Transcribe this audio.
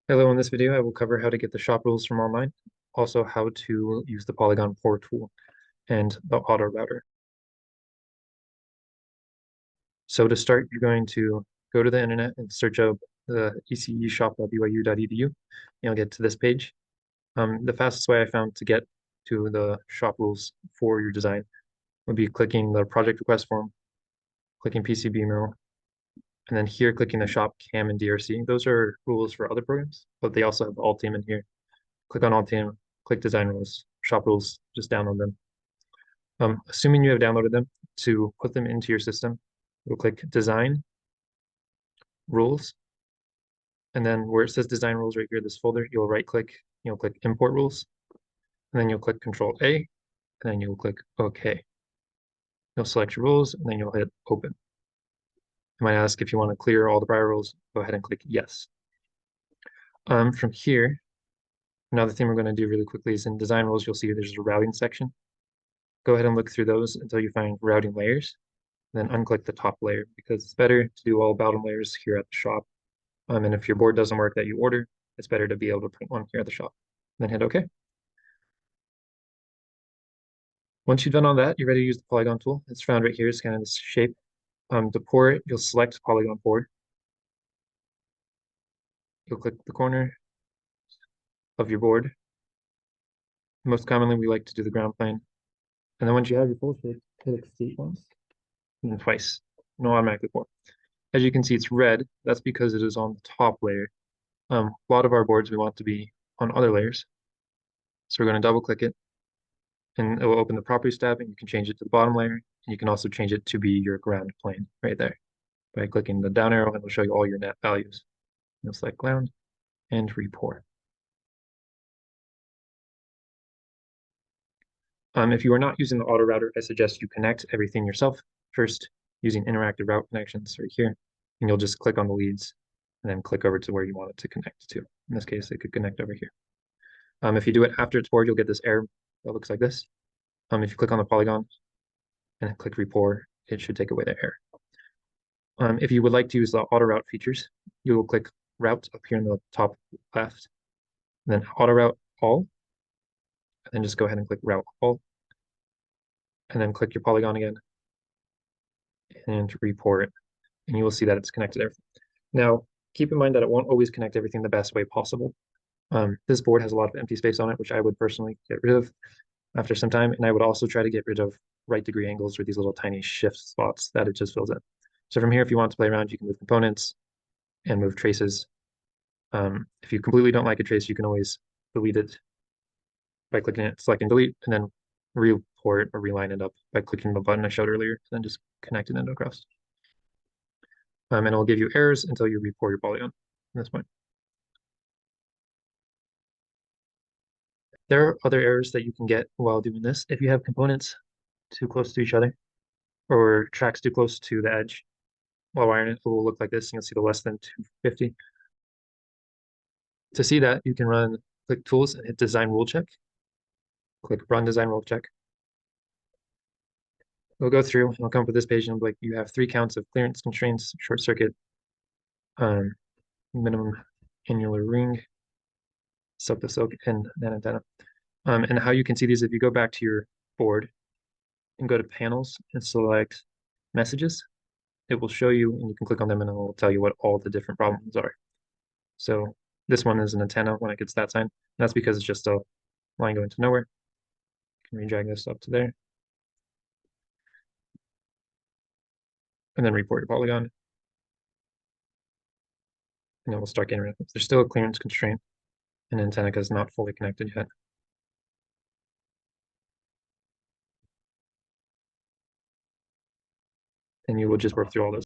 Hello, in this video, I will cover how to get the shop rules from online, also how to use the Polygon pour tool and the auto router. So to start, you're going to go to the internet and search up the eceshop.byu.edu, and you'll get to this page. The fastest way I found to get to the shop rules for your design would be clicking the project request form, clicking PCB mill, and then here clicking the shop cam and DRC. Those are rules for other programs, but they also have Altium in here. Click on Altium, click design rules, shop rules, just download them. Assuming you have downloaded them, to put them into your system, you'll click design rules, and then where it says design rules right here, this folder, you'll right click, you'll click import rules, and then you'll click Control A, and then you'll click OK. You'll select your rules, and then you'll hit open. You might ask if you want to clear all the prior rules, go ahead and click yes. From here, another thing we're going to do really quickly is in design rules, you'll see there's a routing section. Go ahead and look through those until you find routing layers, then unclick the top layer because it's better to do all bottom layers here at the shop. And if your board doesn't work that you order, it's better to be able to print one here at the shop. Then hit OK. Once you've done all that, you're ready to use the Polygon tool. It's found right here. It's kind of this shape. To pour it, you'll select Polygon Pour. You'll click the corner of your board. Most commonly, we like to do the ground plane. And then once you have your full shape, hit Extrude once and then twice. No automatically pour. As you can see, it's red. That's because it is on the top layer. A lot of our boards we want to be on other layers. So we're going to double click it and it will open the properties tab and you can change it to the bottom layer. And you can also change it to be your ground plane right there by clicking the down arrow and it'll show you all your net values. You'll select ground and repour. If you are not using the auto router, I suggest you connect everything yourself first using interactive route connections right here. And you'll just click on the leads and then click over to where you want it to connect to. In this case, it could connect over here. If you do it after it's poured, you'll get this error that looks like this. If you click on the polygon and click repour, it should take away the error. If you would like to use the auto route features, you will click route up here in the top left, then auto route all, and then just go ahead and click route all, and then click your polygon again and repour it, and you will see that it's connected there. Now, keep in mind that it won't always connect everything the best way possible. This board has a lot of empty space on it, which I would personally get rid of after some time, and I would also try to get rid of right degree angles or these little tiny shift spots that it just fills in. So from here, if you want to play around, you can move components and move traces. If you completely don't like a trace, you can always delete it by clicking it, selecting delete, and then re-pour it or reline it up by clicking the button I showed earlier, and then just connecting it across. And it'll give you errors until you repour your polygon at this point. There are other errors that you can get while doing this. If you have components too close to each other or tracks too close to the edge, while wiring it, it will look like this. You'll see the less than 250. To see that, you can click Tools and hit Design Rule Check. Click Run Design Rule Check. We'll go through and I'll come up with this page and like you have 3 counts of clearance constraints, short circuit, minimum annular ring, silk to silk, and that antenna. And how you can see these, if you go back to your board and go to panels and select messages, it will show you and you can click on them and it will tell you what all the different problems are. So this one is an antenna when it gets that sign. That's because it's just a line going to nowhere. You can redrag this up to there. And then report your polygon. And it will start getting rid of it. There's still a clearance constraint and antenna is not fully connected yet. And you will just work through all those.